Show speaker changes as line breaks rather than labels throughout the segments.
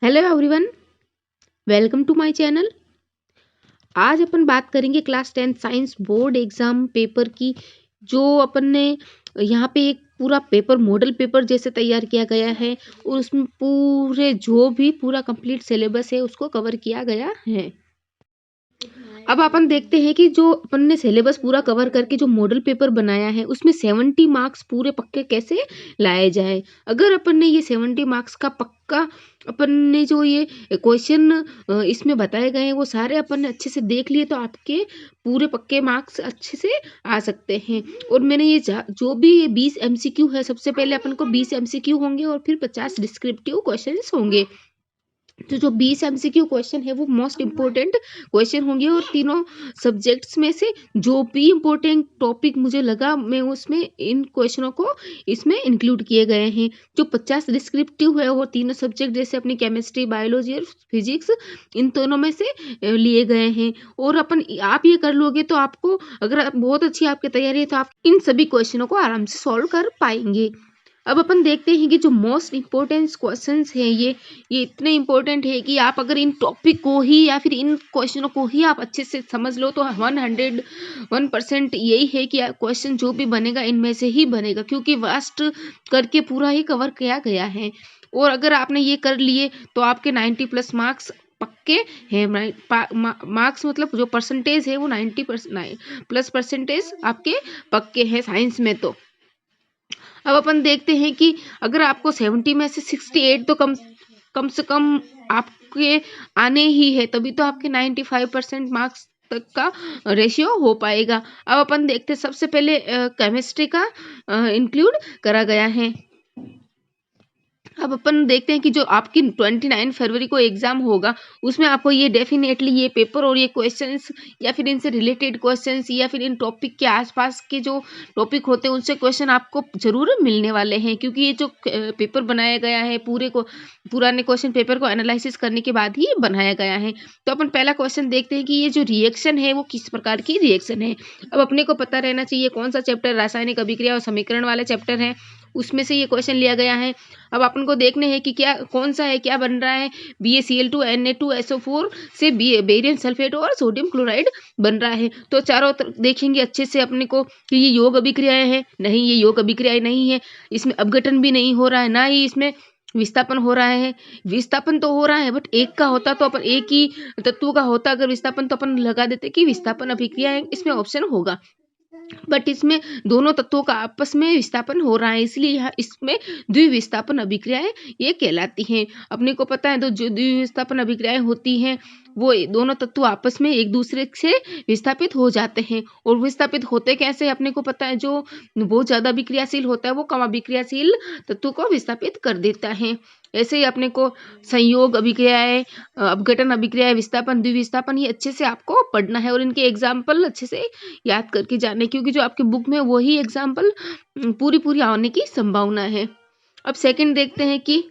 Hello everyone, welcome to my channel. आज अपन बात करेंगे class 10 science board exam paper की। जो अपन ने यहाँ पे एक पूरा पेपर मॉडल पेपर जैसे तैयार किया गया है और उसमें पूरे जो भी पूरा कंप्लीट सिलेबस है उसको कवर किया गया है। अब अपन देखते हैं कि जो अपन ने सिलेबस पूरा कवर करके जो मॉडल पेपर बनाया है उसमें 70 मार्क्स पूरे पक्के कैसे लाए जाए। अगर अपन ने ये 70 मार्क्स का पक्का अपन ने जो ये क्वेश्चन इसमें बताए गए हैं वो सारे अपन ने अच्छे से देख लिए तो आपके पूरे पक्के मार्क्स अच्छे से आ सकते हैं। और मैंने ये जो भी ये 20 एमसीक्यू है, सबसे पहले अपन को 20 एमसीक्यू होंगे और फिर 50 डिस्क्रिप्टिव क्वेश्चंस होंगे। तो जो 20 एमसीक्यू क्वेश्चन है वो मोस्ट इम्पोर्टेंट क्वेश्चन होंगे और तीनों सब्जेक्ट्स में से जो भी इम्पोर्टेंट टॉपिक मुझे लगा मैं उसमें इन क्वेश्चनों को इसमें इंक्लूड किए गए हैं। जो 50 डिस्क्रिप्टिव है वो तीनों सब्जेक्ट जैसे अपनी केमिस्ट्री, बायोलॉजी और फिजिक्स, इन दोनों में से लिए गए हैं। और अपन आप ये कर लोगे तो आपको, अगर बहुत अच्छी आपकी तैयारी है तो आप इन सभी क्वेश्चनों को आराम से सॉल्व कर पाएंगे। अब अपन देखते हैं कि जो मोस्ट इम्पोर्टेंट क्वेश्चंस हैं ये इतने इम्पोर्टेंट है कि आप अगर इन टॉपिक को ही या फिर इन क्वेश्चनों को ही आप अच्छे से समझ लो तो 101% यही है कि क्वेश्चन जो भी बनेगा इनमें से ही बनेगा, क्योंकि वास्ट करके पूरा ही कवर किया गया है। और अगर आपने ये कर लिए तो आपके 90 प्लस मार्क्स पक्के हैं। मार्क्स मतलब जो परसेंटेज है वो 90% प्लस परसेंटेज आपके पक्के हैं साइंस में। तो अब अपन देखते हैं कि अगर आपको 70 में से 68 तो कम कम से कम आपके आने ही है, तभी तो आपके 95% मार्क्स तक का रेशियो हो पाएगा। अब अपन देखते हैं सबसे पहले केमिस्ट्री का इंक्लूड करा गया है। अब अपन देखते हैं कि जो आपकी 29 फरवरी को एग्जाम होगा उसमें आपको ये डेफिनेटली ये पेपर और ये क्वेश्चंस या फिर इनसे रिलेटेड क्वेश्चंस या फिर इन टॉपिक के आसपास के जो टॉपिक होते हैं उनसे क्वेश्चन आपको जरूर मिलने वाले हैं, क्योंकि ये जो पेपर बनाया गया है पूरे को पुराने क्वेश्चन पेपर को एनालिसिस करने के बाद ही बनाया गया है। तो अपन पहला क्वेश्चन देखते हैं कि ये जो रिएक्शन है वो किस प्रकार की रिएक्शन है। अब अपने को पता रहना चाहिए कौन सा चैप्टर रासायनिक अभिक्रिया और समीकरण वाला चैप्टर है, उसमें से ये क्वेश्चन लिया गया है। अब अपन को देखने हैं कि क्या कौन सा है, क्या बन रहा है। BaCl2 Na2SO4 से बेरियम सल्फेट और सोडियम क्लोराइड बन रहा है। तो चारों तरफ देखेंगे अच्छे से अपने को कि ये योग अभिक्रियाएं हैं। नहीं, ये योग अभिक्रियाएं नहीं है। इसमें अपघटन भी नहीं हो रहा है, ना ही इसमें विस्थापन हो रहा है। विस्थापन तो हो रहा है बट एक का होता तो अपन एक ही तत्व का होता अगर विस्थापन तो अपन लगा देते कि विस्थापन अभिक्रिया है, इसमें ऑप्शन होगा। बट इसमें दोनों तत्वों का आपस में विस्थापन हो रहा है, इसलिए यहाँ इसमें द्विविस्थापन अभिक्रियाएं ये कहलाती हैं। अपने को पता है तो जो द्विविस्थापन अभिक्रियाएं होती हैं वो दोनों तत्व आपस में एक दूसरे से विस्थापित हो जाते हैं। और विस्थापित होते कैसे अपने को पता है, जो बहुत ज्यादा अभिक्रियाशील होता है वो कम अभिक्रियाशील तत्व को विस्थापित कर देता है। ऐसे ही अपने को संयोग अभिक्रियाएं, अपघटन अभिक्रियाएं, विस्थापन, द्विविस्थापन, ये अच्छे से आपको पढ़ना है और इनके एग्जाम्पल अच्छे से याद करके जाने, क्योंकि जो आपके बुक में वही एग्जाम्पल पूरी पूरी आने की संभावना है। अब सेकंड देखते हैं कि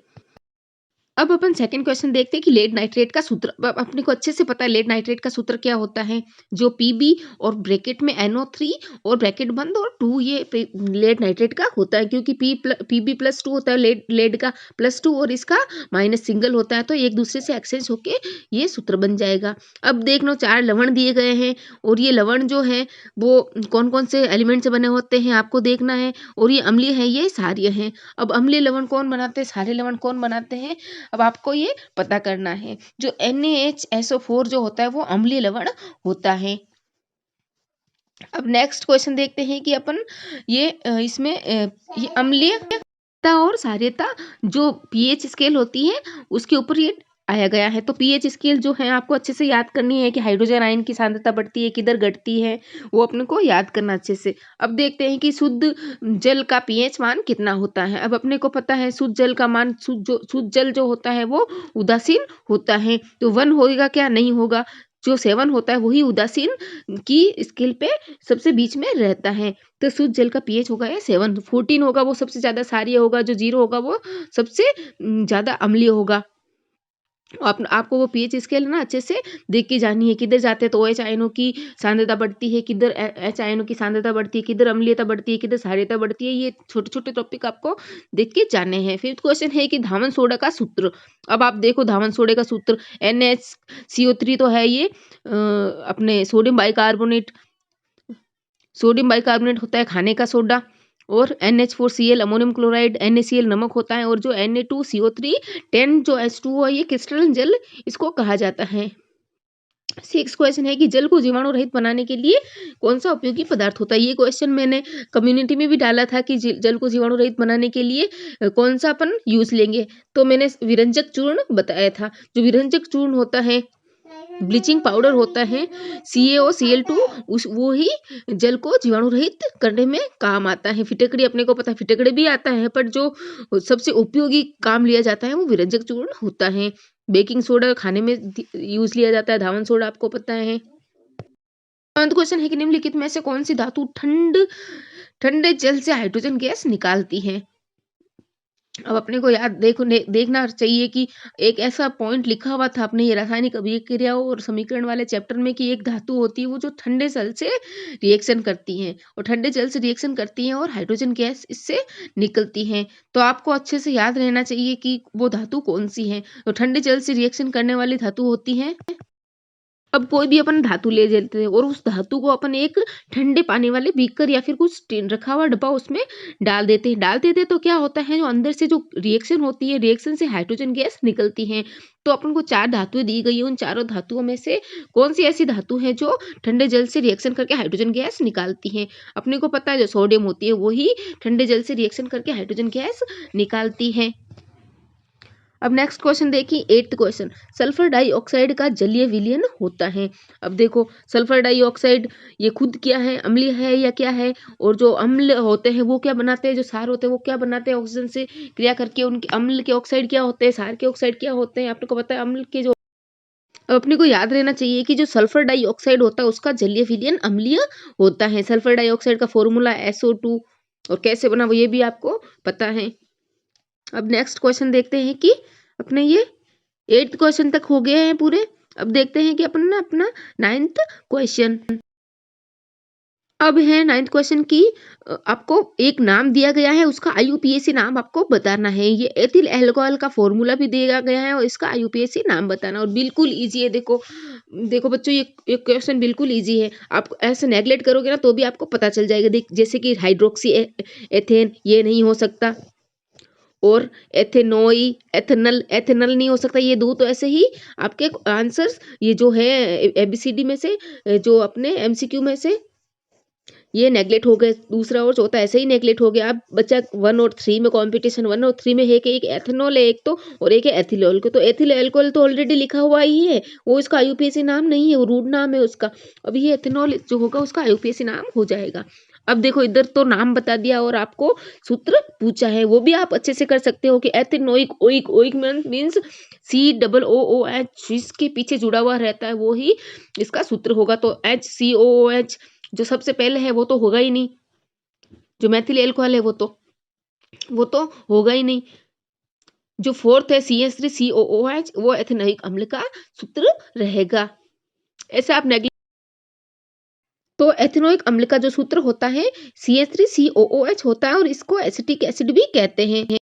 अब अपन सेकंड क्वेश्चन देखते हैं कि लेड नाइट्रेट का सूत्र। अपने को अच्छे से पता है लेड नाइट्रेट का सूत्र क्या होता है। जो Pb और ब्रैकेट में NO3 और ब्रैकेट बंद और 2 ये लेड नाइट्रेट का होता है, क्योंकि Pb+2 होता है लेड का +2 और इसका माइनस सिंगल होता है, तो एक दूसरे से एक्सचेंज होके ये सूत्र बन जाएगा। अब देख लो 4 लवण दिए गए हैं और ये लवण जो है वो कौन कौन से एलिमेंट से बने होते हैं आपको देखना है। और ये अम्लीय है, ये क्षारीय है। अब अम्लीय लवण कौन बनाते हैं, क्षारीय लवण कौन बनाते हैं, अब आपको ये पता करना है। जो NaHSO4 जो होता है वो अम्लीय लवण होता है। अब नेक्स्ट क्वेश्चन देखते हैं कि अपन ये इसमें ये अम्लीयता और क्षारीयता जो पीएच स्केल होती है उसके ऊपर ये आया गया है। तो पीएच स्केल जो है आपको अच्छे से याद करनी है कि हाइड्रोजन आयन की सांद्रता बढ़ती है किधर घटती है, वो अपने को याद करना अच्छे से। अब देखते हैं कि शुद्ध जल का पीएच मान कितना होता है। अब अपने को पता है शुद्ध जल का मान, शुद्ध जल जो होता है वो उदासीन होता है। तो 1 होगा क्या, नहीं होगा। जो 7 होता है वही उदासीन की स्केल पे सबसे बीच में रहता है। तो शुद्ध जल का पीएच होगा ये 7। 14 होगा वो सबसे ज्यादा क्षारीय होगा, जो 0 होगा वो सबसे ज्यादा अम्लीय होगा। आपको वो पीएच स्केल ना अच्छे से देख के जानी है, किधर जाते हैं तो OH आयनों की सांद्रता बढ़ती है, किधर H आयनों की सांद्रता बढ़ती है, किधर अम्लीयता बढ़ती है, किधर क्षारीयता बढ़ती है। ये छोटे-छोटे टॉपिक आपको देख के जानने हैं। फिफ्थ क्वेश्चन है कि धावन सोडा का सूत्र। अब आप देखो धावन सोडे का सूत्र NaCO3 तो है ये अपने सोडियम बाइकार्बोनेट होता है खाने का सोडा, और NH4Cl अमोनियम क्लोराइड, NaCl नमक होता है, और जो Na2CO3 10 जो H2O है ये क्रिस्टलन जल इसको कहा जाता है। सिक्स क्वेश्चन है कि जल को जीवाणु रहित बनाने के लिए कौन सा उपयोगी पदार्थ होता है। ये क्वेश्चन मैंने कम्युनिटी में भी डाला था कि जल को जीवाणु रहित बनाने के लिए कौन सा अपन यूज लेंगे, तो मैंने विरंजक चूर्ण बताया था। जो विरंजक चूर्ण होता है, ब्लीचिंग पाउडर होता है, CaOCl2 वो ही जल को जीवाणु रहित करने में काम आता है। फिटकड़ी अपने को पता है, फिटकड़ी भी आता है, पर जो सबसे उपयोगी काम लिया जाता है वो विरंजक चूर्ण होता है। बेकिंग सोडा खाने में यूज लिया जाता है, धावन सोडा आपको पता है। क्वेश्चन है कि निम्नलिखित में से कौन सी धातु ठंडे जल से हाइड्रोजन गैस निकालती है। अब अपने को याद देखना चाहिए कि एक ऐसा पॉइंट लिखा हुआ था अपने ये रासायनिक अभिक्रियाओं और समीकरण वाले चैप्टर में कि एक धातु होती है वो जो ठंडे जल से रिएक्शन करती है, और ठंडे जल से रिएक्शन करती है और हाइड्रोजन गैस इससे निकलती है। तो आपको अच्छे से याद रहना चाहिए कि वो धातु कौन सी है। तो ठंडे जल से रिएक्शन करने वाली धातु होती है। अब कोई भी अपन धातु ले लेते हैं और उस धातु को अपन एक ठंडे पानी वाले बीकर या फिर कुछ टिन रखा हुआ डब्बा उसमें डाल देते हैं तो क्या होता है, जो अंदर से जो रिएक्शन होती है, रिएक्शन से हाइड्रोजन गैस निकलती है। तो अपन को 4 धातुएं दी गई है, उन चारों धातुओं में से कौन सी ऐसी धातु है जो ठंडे जल से रिएक्शन करके हाइड्रोजन गैस निकालती है। अपने को पता है जो सोडियम होती है वही ठंडे जल से रिएक्शन करके हाइड्रोजन गैस निकालती है। अब नेक्स्ट क्वेश्चन देखिए, 8th क्वेश्चन, सल्फर डाइऑक्साइड का जलीय विलयन होता है। अब देखो सल्फर डाइऑक्साइड ये खुद क्या है, अम्लीय है या क्या है, और जो अम्ल होते हैं वो क्या बनाते हैं, जो क्षार होते हैं वो क्या बनाते हैं, ऑक्सीजन से क्रिया करके उनके अम्ल के ऑक्साइड क्या होते हैं, क्षार के ऑक्साइड क्या होते हैं, आपको पता है अम्ल के जो। अब अपने को याद रहना चाहिए कि जो सल्फर डाइऑक्साइड होता है उसका जलीय विलयन अम्लीय होता है। सल्फर डाइऑक्साइड का फॉर्मूला SO2, और कैसे बना वो ये भी आपको पता है। अब नेक्स्ट क्वेश्चन देखते हैं कि अपने ये 8th क्वेश्चन तक हो गए हैं पूरे। अब देखते हैं कि अपन ना अपना 9th क्वेश्चन। अब है 9th क्वेश्चन की आपको एक नाम दिया गया है, उसका IUPAC नाम आपको बताना है। ये एथिल अल्कोहल का फॉर्मूला भी दिया गया है और इसका IUPAC नाम बताना, और बिल्कुल इजी है। देखो बच्चों ये क्वेश्चन बिल्कुल इजी है। आप ऐसे नेगलेक्ट करोगे ना तो भी आपको पता चल जाएगा। देख जैसे कि हाइड्रोक्सी एथेन ये नहीं हो सकता, और एथेनल नहीं हो सकता। ये दो तो ऐसे ही आपके आंसर्स ये जो है ABCD में से जो अपने MCQ में से ये नेगलेक्ट हो गए। दूसरा और चौथा ऐसे ही नेगलेक्ट हो गया। अब बच्चा 1 और 3 में कंपटीशन 1 और 3 में है कि एक एथेनॉल है एक तो, और एक है एथिल तो एथिल अल्कोहल तो ऑलरेडी लिखा हुआ ही है, वो इसका IUPAC नाम नहीं है, वो रूट नाम है उसका। अब ये एथेनॉल जो होगा उसका IUPAC नाम हो जाएगा। अब देखो इधर तो नाम बता दिया और आपको सूत्र पूछा है, वो भी आप अच्छे से कर सकते हो कि एथेनोइक ओइक मीन्स COOH जिसके पीछे जुड़ा हुआ रहता है वो ही इसका सूत्र होगा। तो HCOOH जो सबसे पहले है वो तो होगा ही नहीं, जो मैथिल अल्कोहल है वो तो होगा ही नहीं। जो फोर्थ है CH3COOH वो एथेनोइक अम्ल का सूत्र रहेगा। ऐसे आप नेगलेक्ट, तो एथेनोइक अम्ल का जो सूत्र होता है CH3COOH होता है, और इसको एसिटिक एसिड भी कहते हैं।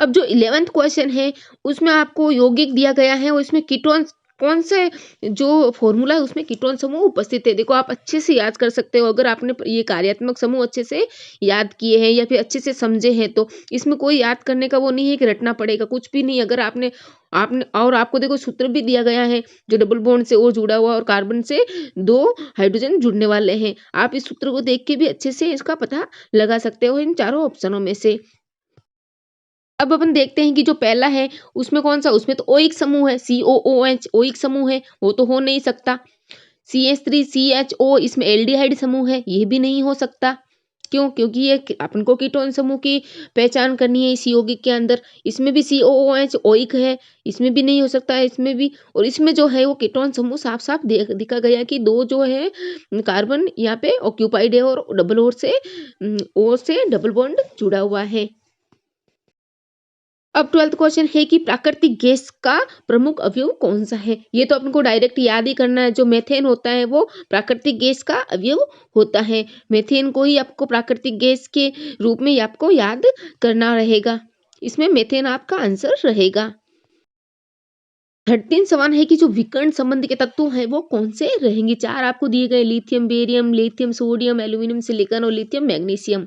अब जो 11th क्वेश्चन है उसमें आपको यौगिक दिया गया है और इसमें कीटोन कौन से जो फॉर्मूला है उसमें कीटोन समूह उपस्थित है। देखो आप अच्छे से याद कर सकते हो अगर आपने ये कार्यात्मक समूह अच्छे से याद किए हैं या फिर अच्छे से समझे हैं, तो इसमें कोई याद करने का वो नहीं है कि रटना पड़ेगा, कुछ भी नहीं। अगर आपने आपने और आपको देखो सूत्र भी दिया गया है जो डबल बॉन्ड से और जुड़ा हुआ और कार्बन से 2 हाइड्रोजन जुड़ने वाले हैं। आप इस सूत्र को देख के भी अच्छे से इसका पता लगा सकते हो इन चारों ऑप्शनों में से। अब अपन देखते हैं कि जो पहला है उसमें कौन सा, उसमें तो ओइक समूह है, COOH ओइक समूह है, वो तो हो नहीं सकता। CH3CHO इसमें एल्डिहाइड समूह है, ये भी नहीं हो सकता। क्यों? क्योंकि ये अपन को कीटोन समूह की पहचान करनी है इस यौगिक के अंदर। इसमें भी COOH ओइक है, इसमें भी नहीं हो सकता है, इसमें भी। और इसमें जो है वो कीटोन समूह साफ साफ दिखा गया कि 2 जो है कार्बन यहाँ पे ऑक्यूपाइड है और डबल ओर से डबल बॉन्ड जुड़ा हुआ है। अब 12th क्वेश्चन है कि प्राकृतिक गैस का प्रमुख अवयव कौन सा है। ये तो अपन को डायरेक्ट याद ही करना है, जो मेथेन होता है वो प्राकृतिक गैस का अवयव होता है। मेथेन को ही आपको प्राकृतिक गैस के रूप में आपको याद करना रहेगा। इसमें मेथेन आपका आंसर रहेगा। 13 सवाल है कि जो विकर्ण संबंध के तत्व हैं वो कौन से रहेंगे। 4 आपको दिए गए, lithium barium, lithium sodium, aluminium silicon और लिथियम मैग्नीशियम।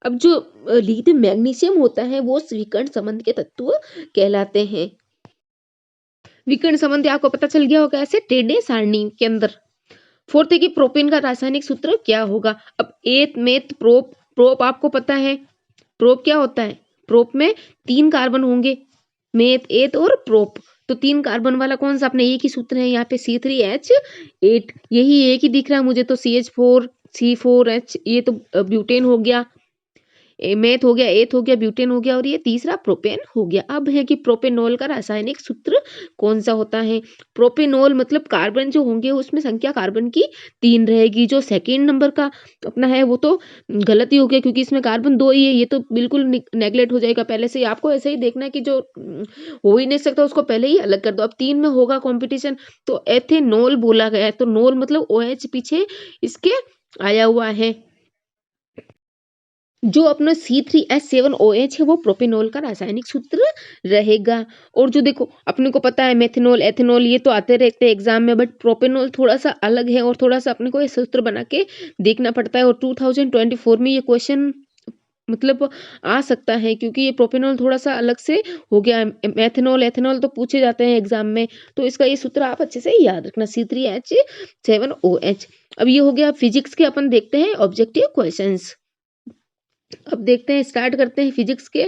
अब जो लिथियम मैग्नीशियम होता है वो विकर्ण संबंध के तत्व कहलाते हैं। विकर्ण संबंध आपको पता चल गया होगा ऐसे टेढ़े सारणी के अंदर। 4th है कि प्रोपेन का रासायनिक सूत्र क्या होगा। अब एथ मेथ प्रोप, प्रोप आपको पता है प्रोप क्या होता है। प्रोप में 3 कार्बन होंगे, मेथ एथ और प्रोप। तो 3 कार्बन वाला कौन सा, अपने एक ही सूत्र है यहाँ पे C3H8, यही एक ही दिख रहा है मुझे तो CH4 C4H, ये तो ब्यूटेन हो गया, मेथ हो गया, एथ हो गया, ब्यूटेन हो गया और ये तीसरा प्रोपेन हो गया। अब है कि प्रोपेनॉल का रासायनिक सूत्र कौन सा होता है। प्रोपेनॉल मतलब कार्बन जो होंगे उसमें संख्या कार्बन की 3 रहेगी। जो सेकेंड नंबर का अपना है वो तो गलत ही हो गया क्योंकि इसमें कार्बन 2 ही है, ये तो बिल्कुल नेगलेक्ट हो जाएगा पहले से ही। आपको ऐसे ही देखना है कि जो हो ही नहीं सकता उसको पहले ही अलग कर दो। अब 3 में होगा कॉम्पिटिशन, तो एथेनॉल बोला गया है, तो नॉल मतलब OH पीछे इसके आया हुआ है। जो अपना C3H7OH है वो प्रोपेनॉल का रासायनिक सूत्र रहेगा। और जो देखो अपने को पता है मेथनॉल एथेनॉल ये तो आते रहते हैं एग्जाम में, बट प्रोपेनॉल थोड़ा सा अलग है और थोड़ा सा अपने को ये सूत्र बना के देखना पड़ता है। और 2024 में ये क्वेश्चन मतलब आ सकता है क्योंकि ये प्रोपेनॉल थोड़ा सा अलग से हो गया है। मेथनॉल एथेनॉल तो पूछे जाते हैं एग्जाम में, तो इसका ये सूत्र आप अच्छे से याद रखना C3H7OH। अब ये हो गया फिजिक्स के, अपन देखते हैं ऑब्जेक्टिव क्वेश्चंस। अब देखते हैं, स्टार्ट करते हैं फिजिक्स के।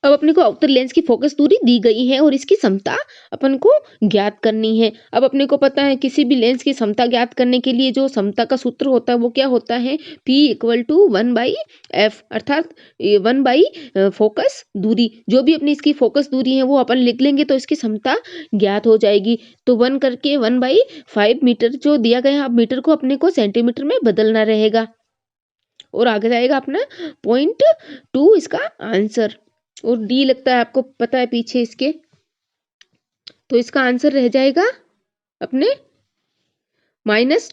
अब अपने को अवतल लेंस की फोकस दूरी दी गई है और इसकी समता अपन को ज्ञात करनी है। अब अपने को पता है किसी भी लेंस की समता ज्ञात करने के लिए जो समता का सूत्र होता है वो क्या होता है, P = 1/f, अर्थात 1 फोकस दूरी। जो भी अपनी इसकी फोकस दूरी है वो अपन लिख लेंगे तो इसकी समता ज्ञात हो जाएगी। तो 1 करके 1/5 मीटर जो दिया गया है, अब मीटर को अपने को सेंटीमीटर में बदलना रहेगा और आगे जाएगा अपना 0.2 इसका आंसर। और डी लगता है आपको पता है पीछे इसके, तो इसका आंसर रह जाएगा अपने माइनस,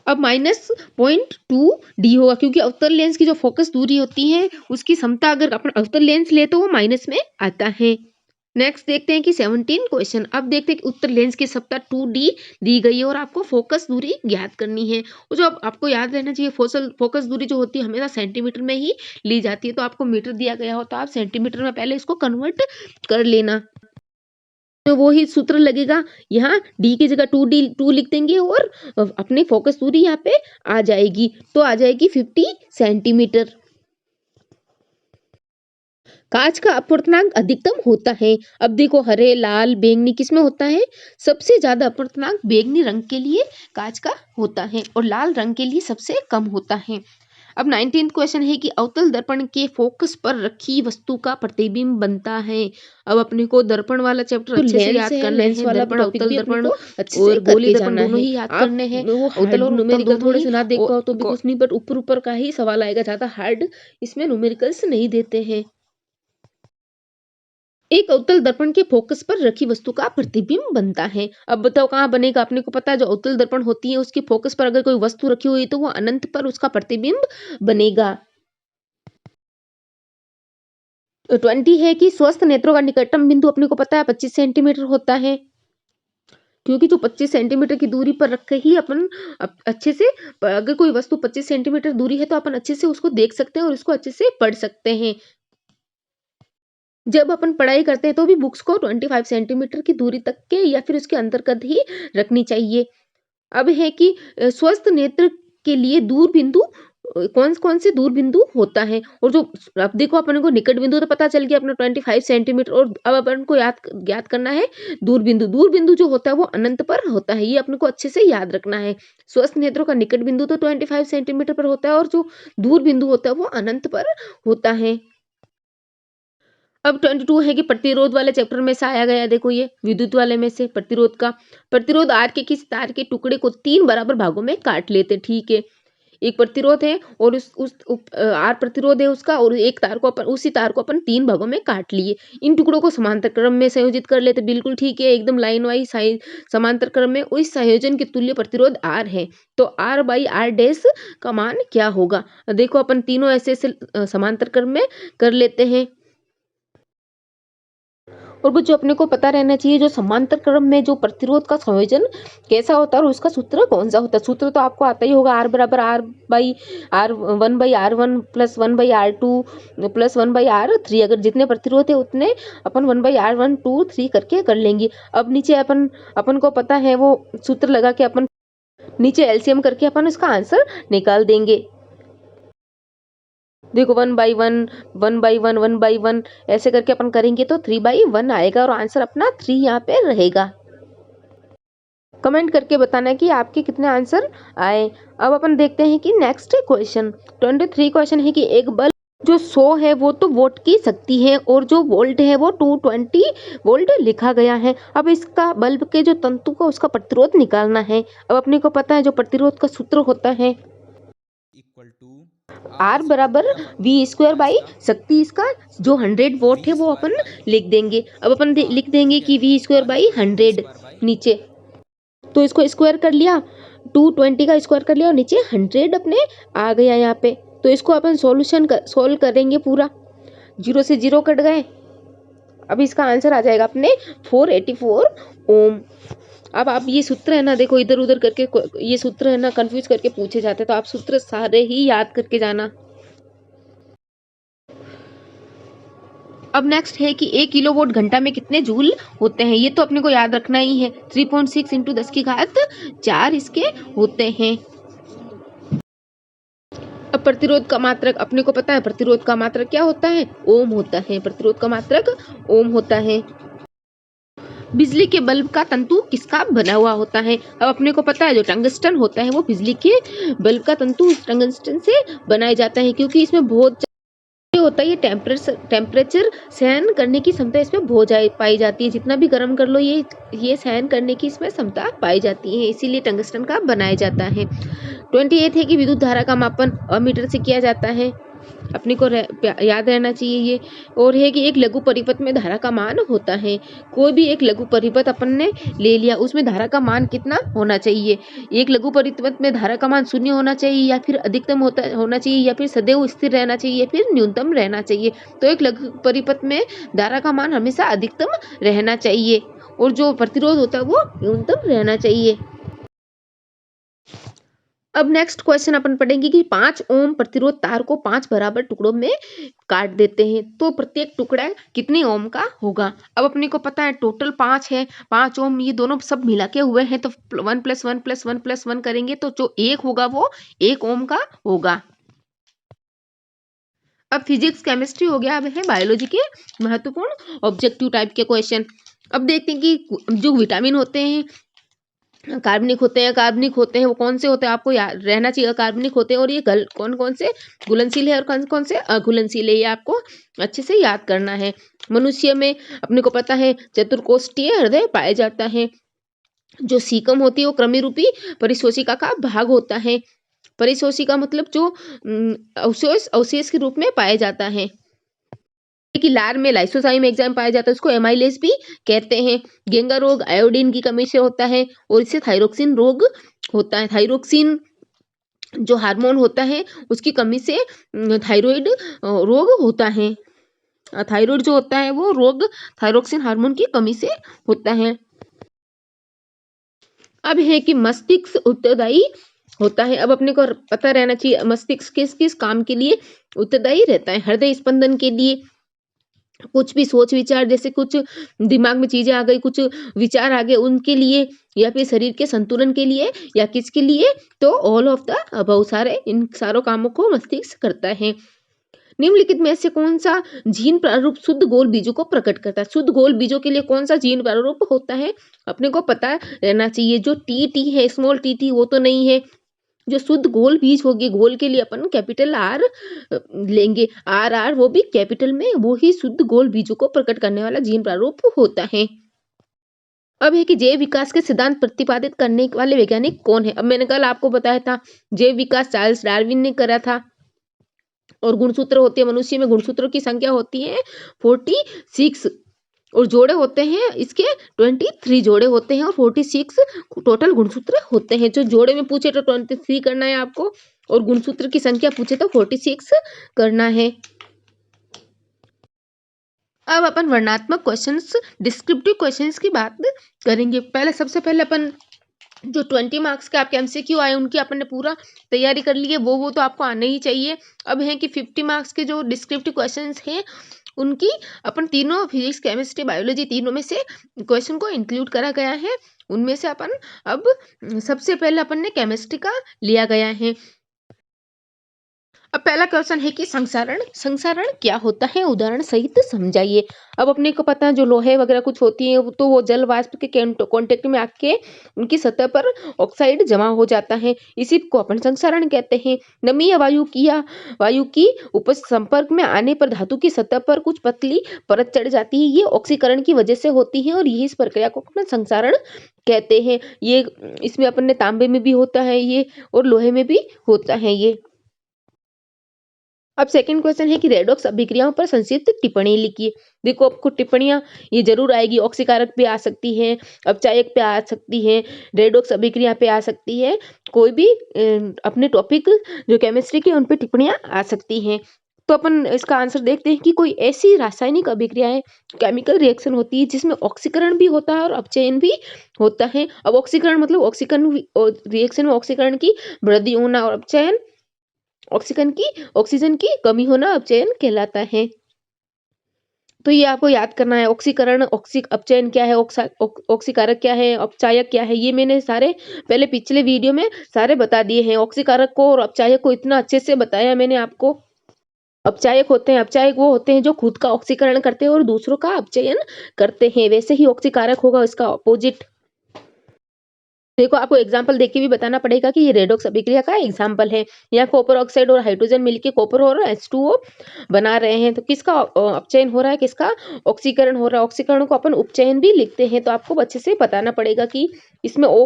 अब -0.2D होगा क्योंकि अवतल लेंस की जो फोकस दूरी होती है उसकी समता अगर अपन अवतल लेंस ले तो वो माइनस में आता है। नेक्स्ट देखते हैं कि 17 क्वेश्चन। अब देखते हैं कि उत्तर लेंस की समता 2D दी गई है और आपको फोकस दूरी ज्ञात करनी है। और जो आपको याद रहना चाहिए फोकस दूरी जो होती है हमेशा सेंटीमीटर में ही ली जाती है, तो आपको मीटर दिया गया हो तो आप सेंटीमीटर में पहले इसको कन्वर्ट कर लेना। तो वो ही सूत्र लगेगा, यहाँ D की जगह 2 लिख देंगे और अपनी फोकस दूरी यहाँ पे आ जाएगी, तो आ जाएगी 50 सेंटीमीटर। कांच का अपवर्तनांक अधिकतम होता है। अब देखो हरे लाल बैंगनी किसमें होता है, सबसे ज्यादा अपवर्तनांक बैंगनी रंग के लिए कांच का होता है और लाल रंग के लिए सबसे कम होता है। अब 19th क्वेश्चन है कि अवतल दर्पण के फोकस पर रखी वस्तु का प्रतिबिंब बनता है। अब अपने को दर्पण वाला चैप्टर अच्छे से याद करना है, दर्पण अवतल दर्पण और गोली दर्पण दोनों ही याद करने हैं। अवतल और न्यूमेरिकल थोड़े से ना देख पाओ तो भी कुछ नहीं, बट ऊपर का ही सवाल आएगा, ज्यादा हार्ड इसमें न्यूमेरिकल्स नहीं देते हैं। एक अवतल दर्पण के फोकस पर रखी वस्तु का प्रतिबिंब बनता है। अब बताओ कहाँ बनेगा, अपने को पता है जो अवतल दर्पण होती है उसके फोकस पर अगर कोई वस्तु रखी हुई तो वो अनंत पर उसका प्रतिबिंब बनेगा। 20 है कि स्वस्थ नेत्रों का निकटतम बिंदु अपने को पता है 25 सेंटीमीटर होता है, क्योंकि जो 25 सेंटीमीटर की दूरी पर रख के ही अपन अच्छे से, अगर कोई वस्तु 25 सेंटीमीटर दूरी है तो अपन अच्छे से उसको देख सकते हैं और उसको अच्छे से पढ़ सकते हैं। जब अपन पढ़ाई करते हैं तो भी बुक्स को 25 सेंटीमीटर की दूरी तक के या फिर उसके अंतर्गत ही रखनी चाहिए। अब है कि स्वस्थ नेत्र के लिए दूर बिंदु कौन कौन से दूर बिंदु होता है, और जो अब देखो अपन को निकट बिंदु तो पता चल गया अपना 25 सेंटीमीटर, और अब अपन को ज्ञात करना है दूर बिंदु। दूर बिंदु जो होता है वो अनंत पर होता है, ये अपन को अच्छे से याद रखना है। स्वस्थ नेत्रों का निकट बिंदु तो 25 सेंटीमीटर पर होता है और जो दूर बिंदु होता है वो अनंत पर होता है। अब 22 है कि प्रतिरोध वाले चैप्टर में से आया गया, देखो ये विद्युत वाले में से प्रतिरोध का, प्रतिरोध आर के किसी तार के टुकड़े को 3 बराबर भागों में काट लेते, ठीक है। एक प्रतिरोध है और आर प्रतिरोध है उसका, और एक तार को उसी तार को अपन 3 भागों में काट लिए। इन टुकड़ों को समांतर क्रम में संयोजित कर लेते, बिल्कुल ठीक है, एकदम लाइन वाइज समांतर क्रम में। इस संयोजन के तुल्य प्रतिरोध आर है, तो आर बाई आर डैश का मान क्या होगा? देखो अपन तीनों ऐसे समांतर क्रम में कर लेते हैं। और वो जो अपने को पता रहना चाहिए, जो समांतर क्रम में जो प्रतिरोध का संयोजन कैसा होता है और उसका सूत्र कौन सा होता है। सूत्र तो आपको आता ही होगा, आर बराबर R by R one by R one plus one by R two plus one by R three. अगर जितने प्रतिरोध है उतने अपन one by R one two three करके कर लेंगे। अब नीचे अपन को पता है वो सूत्र लगा के अपन नीचे एलसीएम करके अपन उसका आंसर निकाल देंगे। देखो 1/1 1/1 1/1 ऐसे करके अपन करेंगे तो 3/1 आएगा और आंसर अपना 3 यहाँ पे रहेगा। कमेंट करके बताना कि आपके कितने आंसर आए। अब अपन देखते हैं कि नेक्स्ट क्वेश्चन 23 क्वेश्चन है कि एक बल्ब जो 100 है वो तो वोल्ट की शक्ति है और जो वोल्ट है वो 220 वोल्ट लिखा गया है। अब इसका बल्ब के जो तंतु का उसका प्रतिरोध निकालना है। अब अपने को पता है जो प्रतिरोध का सूत्र होता है
इक्वल टू
आर बराबर वी स्क्वायर बाई शक्ति, इसका जो 100 वोट है वो अपन लिख देंगे। अब अपन लिख देंगे कि वी स्क्वायर बाई 100 नीचे, तो इसको स्क्वायर कर लिया, 220 का स्क्वायर कर लिया और नीचे 100 अपने आ गया यहाँ पे। तो इसको अपन सोल्व करेंगे पूरा, 0 से 0 कट गए। अब इसका आंसर आ जाएगा अपने 484 ओम। अब आप ये सूत्र है ना, देखो इधर उधर करके ये सूत्र है ना कंफ्यूज करके पूछे जाते हैं, तो आप सूत्र सारे ही याद करके जाना। अब नेक्स्ट है कि 1 किलोवाट घंटा में कितने जूल होते हैं। ये तो अपने को याद रखना ही है, 3.6 इंटू 10 की घात 4 इसके होते हैं। अब प्रतिरोध का मात्रक अपने को पता है, प्रतिरोध का मात्रक क्या होता है? ओम होता है। प्रतिरोध का मात्रक ओम होता है। बिजली के बल्ब का तंतु किसका बना हुआ होता है? अब अपने को पता है जो टंगस्टन होता है वो बिजली के बल्ब का तंतु टंगस्टन से बनाया जाता है, क्योंकि इसमें बहुत होता है, ये टेम्परेचर सहन करने की क्षमता इसमें बहुत पाई जाती है। जितना भी गर्म कर लो ये सहन करने की इसमें क्षमता पाई जाती है, इसीलिए टंगस्टन का बनाया जाता है। 28 है कि विद्युत धारा का मापन अमीटर से किया जाता है, अपने को याद रहना चाहिए ये। और है कि एक लघु परिपथ में धारा का मान होता है। कोई भी एक लघु परिपथ अपन ने ले लिया, उसमें धारा का मान कितना होना चाहिए? एक लघु परिपथ में धारा का मान 0 होना चाहिए, या फिर अधिकतम होना चाहिए, या फिर सदैव स्थिर रहना चाहिए, या फिर न्यूनतम रहना चाहिए। तो एक लघु परिपथ में धारा का मान हमेशा अधिकतम रहना चाहिए और जो प्रतिरोध होता है वो न्यूनतम रहना चाहिए। अब नेक्स्ट क्वेश्चन अपन पढ़ेंगे कि 5 ओम प्रतिरोध तार को 5 बराबर टुकड़ों में काट देते हैं, तो प्रत्येक टुकड़ा कितने ओम का होगा? अब अपने को पता है टोटल 5 है, 5 ओम, ये दोनों सब मिला के हुए हैं, तो 1 + 1 + 1 + 1 करेंगे तो जो 1 होगा वो 1 ओम का होगा। अब फिजिक्स केमिस्ट्री हो गया, अब है बायोलॉजी के महत्वपूर्ण ऑब्जेक्टिव टाइप के क्वेश्चन। अब देखते हैं कि जो विटामिन होते हैं कार्बनिक होते हैं वो कौन से होते हैं, आपको याद रहना चाहिए। कार्बनिक होते हैं और ये कौन कौन से घुलनशील है और कौन कौन से अघुलनशील है, ये आपको अच्छे से याद करना है। मनुष्य में अपने को पता है चतुर्कोष्ठीय हृदय पाया जाता है। जो सीकम होती है वो क्रमिरूपी परिशोषिका का भाग होता है। परिशोषिका मतलब जो अवशेष के रूप में पाया जाता है। कि लार में लाइसोजाइम एंजाइम पाया जाता है, उसको एमाइलेज भी कहते हैं। घेंगा रोग आयोडीन की कमी से होता है और इससे थायरोक्सिन रोग होता है। थायरोक्सिन जो हार्मोन होता है उसकी कमी से थायराइड रोग होता है। थायराइड जो होता है वो रोग थायरोक्सिन हार्मोन की कमी से होता है। अब है कि मस्तिष्क उत्तरदायी होता है। अब अपने को पता रहना चाहिए मस्तिष्क किस किस काम के लिए उत्तरदायी रहता है। हृदय स्पंदन के लिए, कुछ भी सोच विचार, जैसे कुछ दिमाग में चीजें आ गई, कुछ विचार आ गए उनके लिए, या फिर शरीर के संतुलन के लिए, या किसके लिए? तो ऑल ऑफ द अबव, सारे इन सारों कामों को मस्तिष्क करता है। निम्नलिखित में से कौन सा जीन प्रारूप शुद्ध गोल बीजों को प्रकट करता है? शुद्ध गोल बीजों के लिए कौन सा जीन प्रारूप होता है? अपने को पता रहना चाहिए। जो टी है, स्मॉल टी वो तो नहीं है। जो शुद्ध गोल बीज होगी, गोल के लिए अपन कैपिटल आर लेंगे, आर वो भी कैपिटल में, वो ही शुद्ध गोल बीजों को प्रकट करने वाला जीन प्रारूप होता है। अब है कि जैव विकास के सिद्धांत प्रतिपादित करने वाले वैज्ञानिक कौन है। अब मैंने कल आपको बताया था जैव विकास चार्ल्स डार्विन ने करा था। और गुणसूत्र होते हैं, मनुष्य में गुणसूत्रों की संख्या होती है 46 और जोड़े होते हैं इसके 23 जोड़े होते हैं और 46 टोटल गुणसूत्र होते हैं। जो जोड़े में पूछे तो 23 करना है आपको और गुणसूत्र की संख्या पूछे तो 46 करना है। अब अपन वर्णनात्मक क्वेश्चंस, डिस्क्रिप्टिव क्वेश्चंस की बात करेंगे। सबसे पहले अपन जो 20 मार्क्स के आपके एमसीक्यू आए उनकी अपन ने पूरा तैयारी कर ली है, वो तो आपको आने ही चाहिए। अब है कि 50 मार्क्स के जो डिस्क्रिप्टिव क्वेश्चंस हैं उनकी अपन तीनों फिजिक्स, केमिस्ट्री, बायोलॉजी तीनों में से क्वेश्चन को इंक्लूड करा गया है। उनमें से अपन अब सबसे पहले अपन ने केमिस्ट्री का लिया गया है। अब पहला क्वेश्चन है कि संसारण क्या होता है, उदाहरण सहित समझाइए। अब अपने को पता है जो लोहे वगैरह कुछ होती है तो वो जल वाष्प के कांटेक्ट में आके उनकी सतह पर ऑक्साइड जमा हो जाता है, इसी को अपन संसारण कहते हैं। नमी या वायु की संपर्क में आने पर धातु की सतह पर कुछ पतली परत चढ़ जाती है, ये ऑक्सीकरण की वजह से होती है और यही इस प्रक्रिया को अपन संसारण कहते हैं। ये इसमें अपन ने तांबे में भी होता है ये और लोहे में भी होता है ये। अब सेकंड क्वेश्चन है कि रेडॉक्स अभिक्रियाओं पर संक्षिप्त टिप्पणी लिखिए। देखो आपको टिप्पणियां ये जरूर आएगी, ऑक्सीकारक पे आ सकती है, अपचायक पे आ सकती है, रेडॉक्स अभिक्रिया पे आ सकती है, कोई भी अपने टॉपिक जो केमिस्ट्री के उन पे टिप्पणियां आ सकती हैं। तो अपन इसका आंसर देखते हैं कि कोई ऐसी रासायनिक अभिक्रियाएं, केमिकल रिएक्शन होती है जिसमें ऑक्सीकरण भी होता है और अपचयन भी होता है। अब ऑक्सीकरण मतलब ऑक्सीकरण रिएक्शन में ऑक्सीकरण की वृद्धि होना और अपचयन ऑक्सीजन की कमी होना अपचयन कहलाता है। तो ये आपको याद करना है, ऑक्सीकरण, अपचयन क्या है, ऑक्सीकारक क्या है, अपचायक क्या है, ये मैंने सारे पहले पिछले वीडियो में सारे बता दिए हैं। ऑक्सीकारक को और अपचायक को इतना अच्छे से बताया मैंने आपको। अपचायक वो होते हैं जो खुद का ऑक्सीकरण करते हैं और दूसरों का अपचयन करते हैं, वैसे ही ऑक्सीकारक होगा इसका ऑपोजिट। देखो आपको एग्जाम्पल देख के भी बताना पड़ेगा कि ये रेडॉक्स अभिक्रिया का एग्जाम्पल है। यहाँ कॉपर ऑक्साइड और हाइड्रोजन मिलके कॉपर और H2O बना रहे हैं, तो किसका अपचयन हो रहा है, किसका ऑक्सीकरण हो रहा है। ऑक्सीकरण को अपन उपचयन भी लिखते हैं, तो आपको अच्छे से बताना पड़ेगा कि इसमें ओ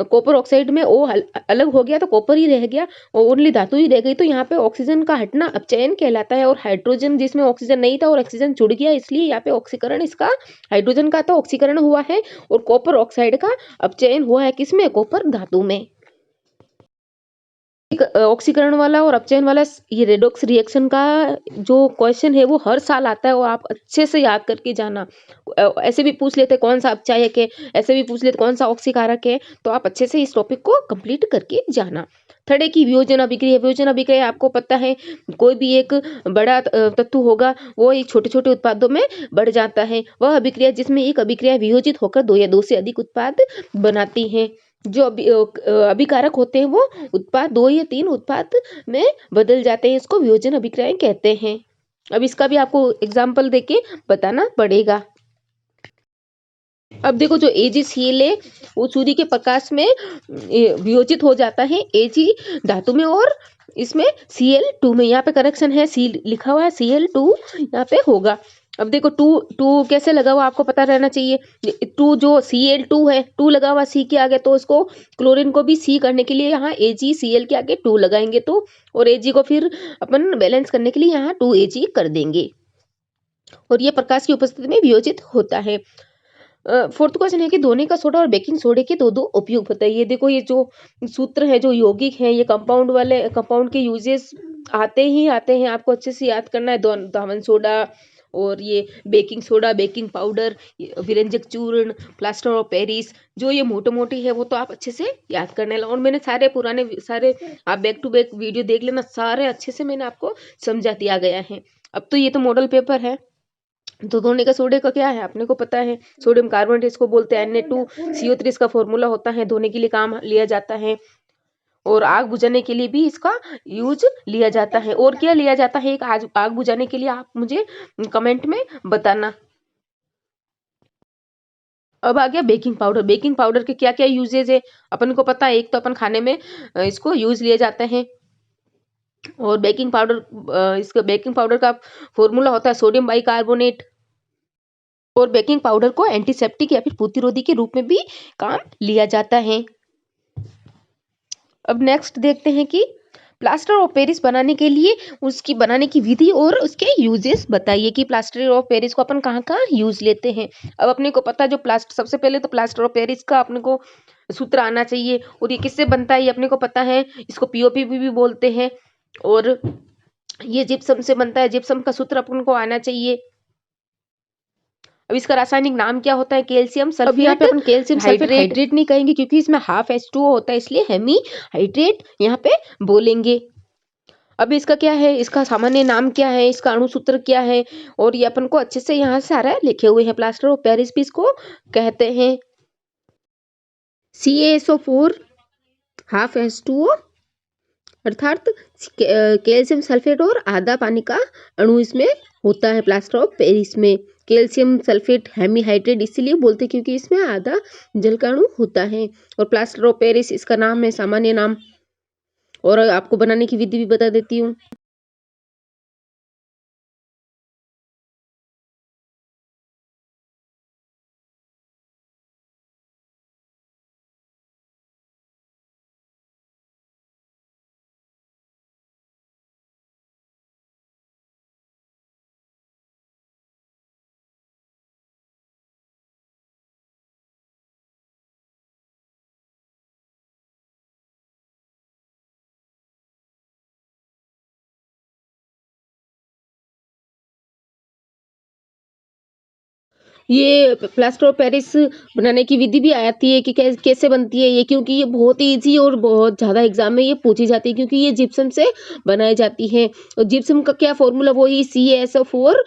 कॉपर ऑक्साइड में ओ अलग हो गया तो कॉपर ही रह गया और ओनली धातु ही रह गई, तो यहाँ पे ऑक्सीजन का हटना अपचयन कहलाता है। और हाइड्रोजन जिसमें ऑक्सीजन नहीं था और ऑक्सीजन जुड़ गया, इसलिए यहाँ पे ऑक्सीकरण इसका हाइड्रोजन का तो ऑक्सीकरण हुआ है और कॉपर ऑक्साइड का अपचयन हुआ है किसमें, कॉपर धातु में। ऑक्सीकरण वाला और अपचयन वाला ये रेडॉक्स रिएक्शन का जो क्वेश्चन है वो हर साल आता है और आप अच्छे से याद करके जाना। ऐसे भी पूछ लेते कौन सा अपचायक है, ऐसे भी पूछ लेते कौन सा ऑक्सीकारक है, तो आप अच्छे से इस टॉपिक को कंप्लीट करके जाना। थर्ड है कि वियोजन अभिक्रिया आपको पता है, कोई भी एक बड़ा तत्व होगा वो एक छोटे छोटे उत्पादों में बढ़ जाता है, वह अभिक्रिया जिसमें एक अभिक्रिया वियोजित होकर दो या दो से अधिक उत्पाद बनाती है। जो अभिकारक होते हैं वो उत्पाद 2 या 3 उत्पाद में बदल जाते हैं, इसको वियोजन अभिक्रियाएं कहते हैं। अब इसका भी आपको एग्जाम्पल देके बताना पड़ेगा। अब देखो जो AgCl है वो सूर्य के प्रकाश में वियोजित हो जाता है, Ag धातु में और इसमें Cl2 में, यहाँ पे करेक्शन है, C लिखा हुआ है, Cl2 यहाँ पे होगा। अब देखो टू कैसे लगा हुआ आपको पता रहना चाहिए। टू जो Cl2 है, 2 लगा हुआ C के आगे, तो इसको क्लोरीन को भी C करने के लिए यहाँ AgCl के आगे 2 लगाएंगे, तो और Ag को फिर अपन बैलेंस करने के लिए यहाँ 2Ag कर देंगे और ये प्रकाश की उपस्थिति में वियोजित होता है। फोर्थ क्वेश्चन है कि धोने का सोडा और बेकिंग सोडे के दो उपयोग बताइए। देखो ये जो सूत्र है, जो यौगिक है, ये कंपाउंड के यूजेस आते हैं, आपको अच्छे से याद करना है। धावन सोडा और ये बेकिंग सोडा, बेकिंग पाउडर, विरंजक चूर्ण, प्लास्टर ऑफ पेरिस, जो ये मोटी है वो तो आप अच्छे से याद करने लगा। और मैंने सारे आप बैक टू बैक वीडियो देख लेना, सारे अच्छे से मैंने आपको समझा दिया गया है। अब तो ये तो मॉडल पेपर है, तो धोने का सोडे का क्या है अपने को पता है, सोडियम कार्बोनेट इसको बोलते हैं, Na2CO3 इसका फॉर्मूला होता है, धोने के लिए काम लिया जाता है और आग बुझाने के लिए भी इसका यूज लिया जाता है। और क्या लिया जाता है एक आग बुझाने के लिए, आप मुझे कमेंट में बताना। अब आ गया बेकिंग पाउडर के क्या क्या यूजेज है अपन को पता है। एक तो अपन खाने में इसको यूज लिए जाते हैं और इसका बेकिंग पाउडर का फॉर्मूला होता है सोडियम बाइकार्बोनेट और बेकिंग पाउडर को एंटीसेप्टिक या फिर प्रतिरोधी के रूप में भी काम लिया जाता है। अब नेक्स्ट देखते हैं कि प्लास्टर ऑफ पेरिस बनाने के लिए उसकी बनाने की विधि और उसके यूजेस बताइए कि प्लास्टर ऑफ पेरिस को अपन कहाँ-कहाँ यूज लेते हैं। अब अपने को पता है जो प्लास्ट सबसे पहले तो प्लास्टर ऑफ पेरिस का अपने को सूत्र आना चाहिए और ये किससे बनता है ये अपने को पता है। इसको पीओपी भी बोलते हैं और ये जिप्सम से बनता है। जिप्सम का सूत्र अपन को आना चाहिए। अब इसका रासायनिक नाम क्या होता है? Calcium sulphate. अब यहाँ पे अपन कैल्शियम सल्फेट हाइड्रेट नहीं कहेंगे क्योंकि इसमें हाफ H2O होता है, इसलिए हेमी हाइड्रेट यहाँ पे बोलेंगे। अब इसका क्या है? इसका सामान्य नाम क्या है? इसका अणु सूत्र क्या है? और ये अपन को अच्छे से यहाँ सारा लिखे हुए हैं। प्लास्टर ऑफ पेरिस भी इसको कहते हैं। CaSO4 हाफ H2O अर्थात कैल्शियम सल्फेट और आधा पानी का अणु इसमें होता है प्लास्टर ऑफ पेरिस में। कैल्शियम सल्फेट हेमीहाइड्रेट इसीलिए बोलते हैं क्योंकि इसमें आधा जल का अणु होता है। और प्लास्टर ऑफ पेरिस इसका नाम है, सामान्य नाम। और आपको बनाने की विधि भी बता देती हूँ। ये प्लास्टर ऑफ पेरिस बनाने की विधि भी आती है कि कैसे बनती है ये, क्योंकि ये बहुत ही ईजी और बहुत ज़्यादा एग्जाम में ये पूछी जाती है क्योंकि ये जिप्सम से बनाई जाती है। और जिप्सम का क्या फॉर्मूला? वही CaSO4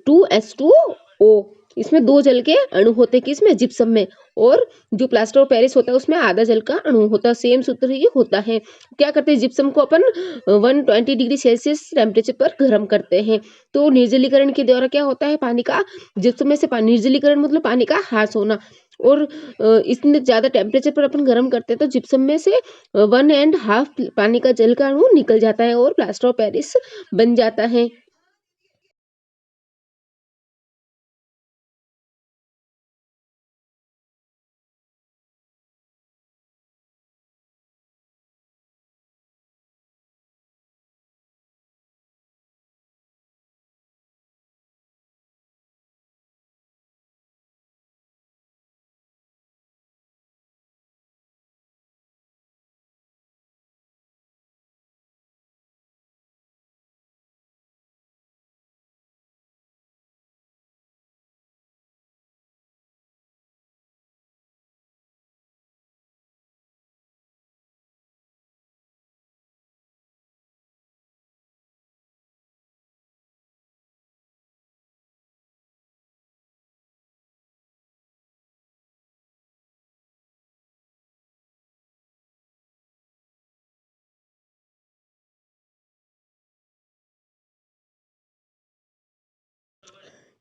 2H2O। इसमें दो जल के अणु होते हैं किसमें? जिप्सम में। और जो प्लास्टर ऑफ पेरिस होता है उसमें आधा जल का अणु होता है। सेम सूत्र ही होता है। क्या करते हैं? जिप्सम को अपन 120 डिग्री सेल्सियस टेम्परेचर पर गर्म करते हैं। तो निर्जलीकरण के द्वारा क्या होता है? पानी का जिप्सम में से पानी, निर्जलीकरण मतलब पानी का ह्रास होना। और इतने ज़्यादा टेम्परेचर पर अपन गर्म करते हैं तो जिप्सम में से 1.5 पानी का जल का अणु निकल जाता है और प्लास्टर ऑफ पेरिस बन जाता है।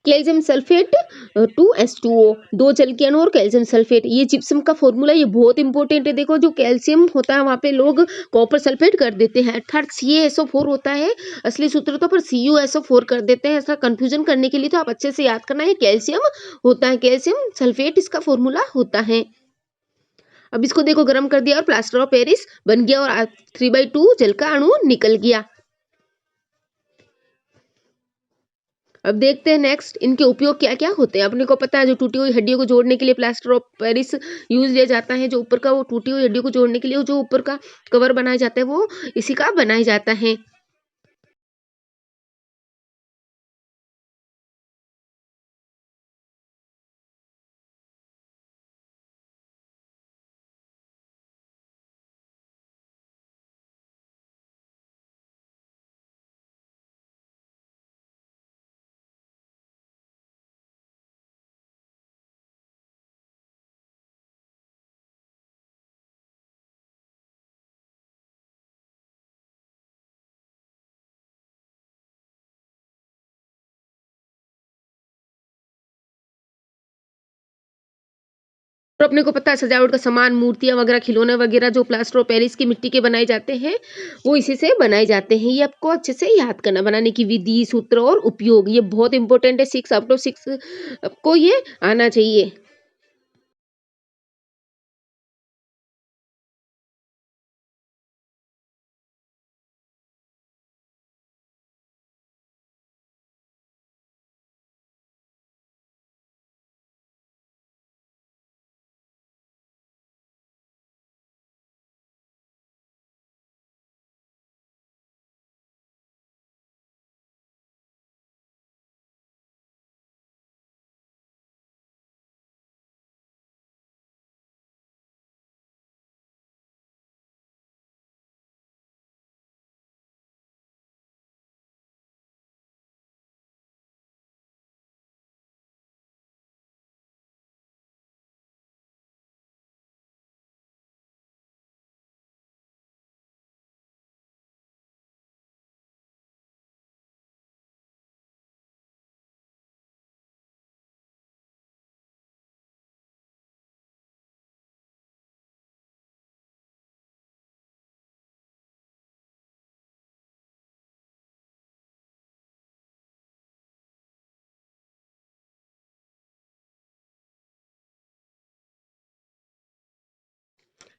कैल्शियम सल्फेट 2H2O, दो जल के अणु और कैल्शियम सल्फेट। ये जिप्सम का फॉर्मूला ये बहुत इंपॉर्टेंट है। देखो जो कैल्शियम होता है वहाँ पे लोग कॉपर सल्फेट कर देते हैं, अर्थात CaSO4 होता है असली सूत्र तो पर CuSO4 कर देते हैं। ऐसा कंफ्यूजन करने के लिए तो आप अच्छे से याद करना है कैल्शियम होता है, कैल्शियम सल्फेट इसका फॉर्मूला होता है। अब इसको देखो गर्म कर दिया और प्लास्टर ऑफ पेरिस बन गया और 3/2 जल का अणु निकल गया। अब देखते हैं नेक्स्ट इनके उपयोग क्या क्या होते हैं। अपने को पता है जो टूटी हुई हड्डियों को जोड़ने के लिए प्लास्टर ऑफ पेरिस यूज लिया जाता है। जो ऊपर का वो टूटी हुई हड्डियों को जोड़ने के लिए जो ऊपर का कवर बनाया जाता है वो इसी का बनाया जाता है। और अपने को पता है सजावट का सामान, मूर्तियाँ वगैरह, खिलौने वगैरह जो प्लास्टर ऑफ पेरिस की मिट्टी के बनाए जाते हैं, वो इसी से बनाए जाते हैं। ये आपको अच्छे से याद करना, बनाने की विधि, सूत्र और उपयोग, ये बहुत इम्पोर्टेंट है, 6 आउट ऑफ 6 आपको ये आना चाहिए।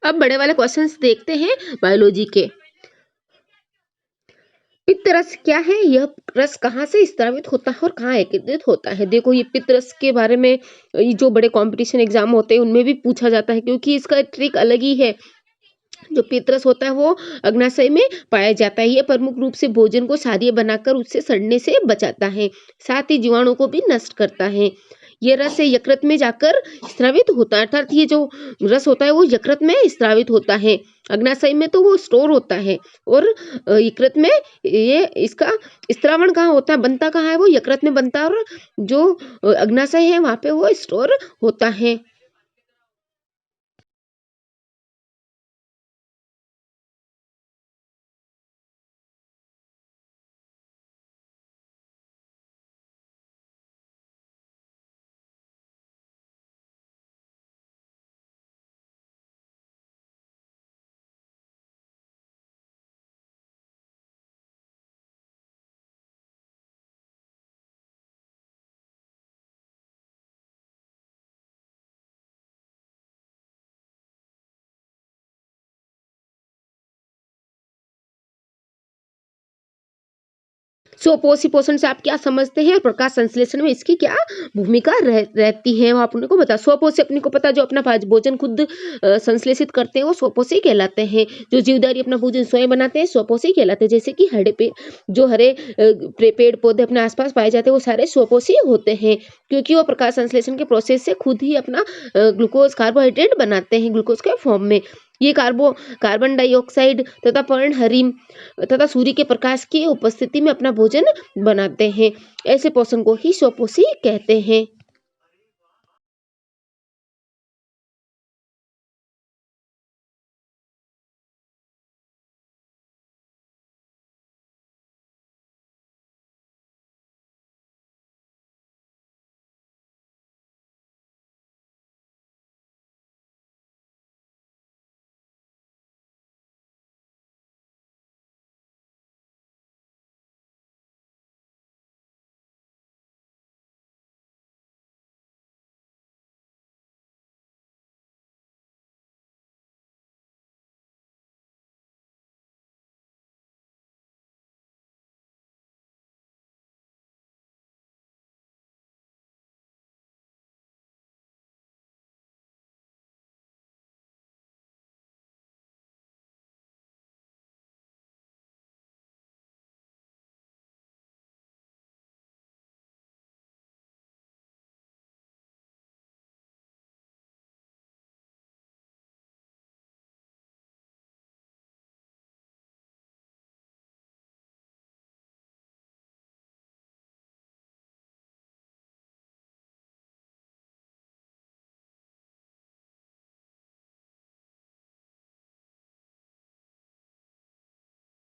अब बड़े वाले क्वेश्चंस देखते हैं बायोलॉजी के। पित्त रस क्या है? यह रस कहाँ से स्रावित होता है और कहाँ एकत्रित होता है? देखो ये पित्त रस के बारे में ये जो बड़े कॉम्पिटिशन एग्जाम होते हैं उनमें भी पूछा जाता है, क्योंकि इसका ट्रिक अलग ही है। जो पितरस होता है वो अग्नाशय में पाया जाता है। ये प्रमुख रूप से भोजन को क्षारीय बनाकर उससे सड़ने से बचाता है। साथ ही जीवाणु को भी नष्ट करता है। ये रस यकृत में जाकर स्रावित होता है, अर्थात ये जो रस होता है वो यकृत में स्रावित होता है। अग्नाशय में तो वो स्टोर होता है और यकृत में ये इसका स्रावण कहाँ होता है, बनता कहाँ है, वो यकृत में बनता है और जो अग्नाशय है वहाँ पे वो स्टोर होता है। स्वपोषी पोषण से आप क्या समझते हैं और प्रकाश संश्लेषण में इसकी क्या भूमिका रहती है, वो आपने को बता। स्वपोषी अपने को पता, जो अपना भोजन खुद संश्लेषित करते हैं वो स्वपोषी कहलाते हैं। जो जीवधारी अपना भोजन स्वयं बनाते हैं स्वपोषी कहलाते हैं। जैसे कि हरे पे जो हरे पेड़ पौधे अपने आसपास पाए जाते हैं वो सारे स्वपोषी होते हैं, क्योंकि वो प्रकाश संश्लेषण के प्रोसेस से खुद ही अपना ग्लूकोज कार्बोहाइड्रेट बनाते हैं ग्लूकोज के फॉर्म में। ये कार्बन डाइऑक्साइड तथा पर्णहरित तथा सूर्य के प्रकाश की उपस्थिति में अपना भोजन बनाते हैं। ऐसे पोषण को ही स्वपोषी कहते हैं।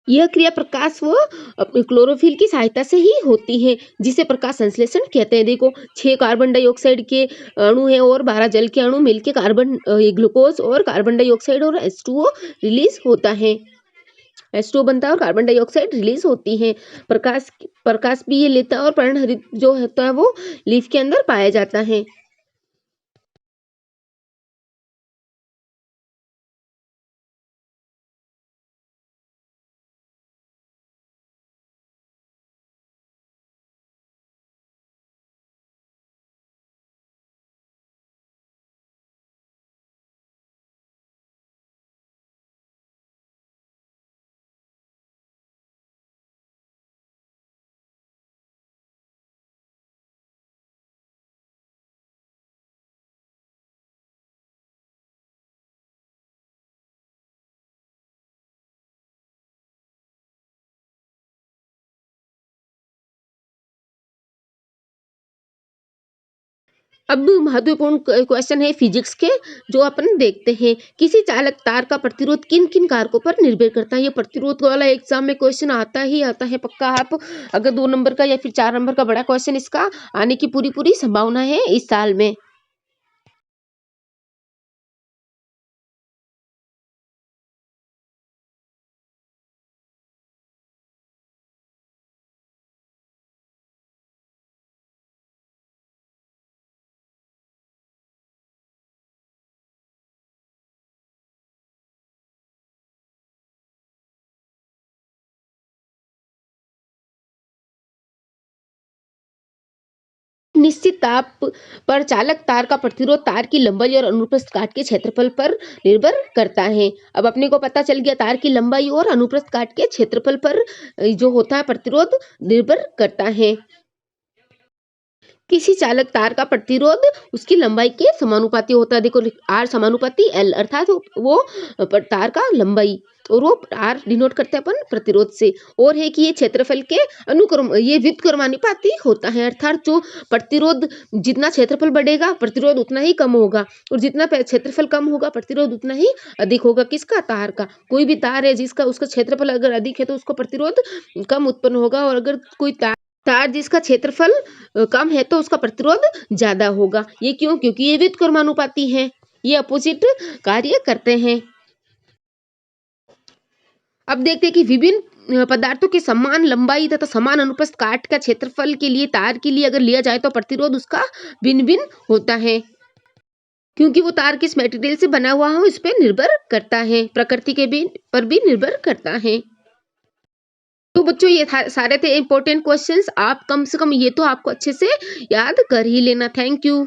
यह क्रिया प्रकाश व अपने क्लोरोफिल की सहायता से ही होती है, जिसे प्रकाश संश्लेषण कहते हैं। देखो 6 कार्बन डाइऑक्साइड के अणु हैं और 12 जल के अणु मिलके ग्लूकोज और कार्बन डाइऑक्साइड और H2O रिलीज होता है। H2O बनता है और कार्बन डाइऑक्साइड रिलीज होती है। प्रकाश प्रकाश भी ये लेता है और पर्णहरित जो होता है वो लीफ के अंदर पाया जाता है। अब महत्वपूर्ण क्वेश्चन है फिजिक्स के, जो अपन देखते हैं। किसी चालक तार का प्रतिरोध किन किन कारकों पर निर्भर करता है? ये प्रतिरोध वाला एग्जाम में क्वेश्चन आता ही आता है पक्का। आप अगर 2 नंबर का या फिर 4 नंबर का बड़ा क्वेश्चन इसका आने की पूरी पूरी संभावना है इस साल में। निश्चित ताप पर चालक तार का प्रतिरोध तार की लंबाई और अनुप्रस्थ काट के क्षेत्रफल पर निर्भर करता है। अब अपने को पता चल गया तार की लंबाई और अनुप्रस्थ काट के क्षेत्रफल पर जो होता है प्रतिरोध निर्भर करता है। किसी चालक तार का प्रतिरोध उसकी लंबाई के समानुपाती होता है। देखो R समानुपाती L, अर्थात वो तार का लंबाई, और वो R डिनोट करते हैं अपन प्रतिरोध से। और है कि ये क्षेत्रफल के ये व्युत्क्रमानुपाती होता है, अर्थात जो प्रतिरोध जितना क्षेत्रफल बढ़ेगा प्रतिरोध उतना ही कम होगा, और जितना क्षेत्रफल कम होगा प्रतिरोध उतना ही अधिक होगा। किसका? तार का। कोई भी तार है जिसका उसका क्षेत्रफल अगर अधिक है तो उसको प्रतिरोध कम उत्पन्न होगा, और अगर कोई तार जिसका क्षेत्रफल कम है तो उसका प्रतिरोध ज्यादा होगा। ये क्यों? क्योंकि ये व्युत्क्रमानुपाती है, ये अपोजिट कार्य करते हैं। अब देखते हैं कि विभिन्न पदार्थों के समान लंबाई तथा समान अनुप्रस्थ काट का क्षेत्रफल के लिए तार के लिए अगर लिया जाए तो प्रतिरोध उसका भिन्न भिन्न होता है, क्योंकि वो तार किस मटेरियल से बना हुआ है इस पे निर्भर करता है, प्रकृति के भी पर भी निर्भर करता है। तो बच्चों ये सारे थे इंपॉर्टेंट क्वेश्चंस। आप कम से कम ये तो आपको अच्छे से याद कर ही लेना। Thank you.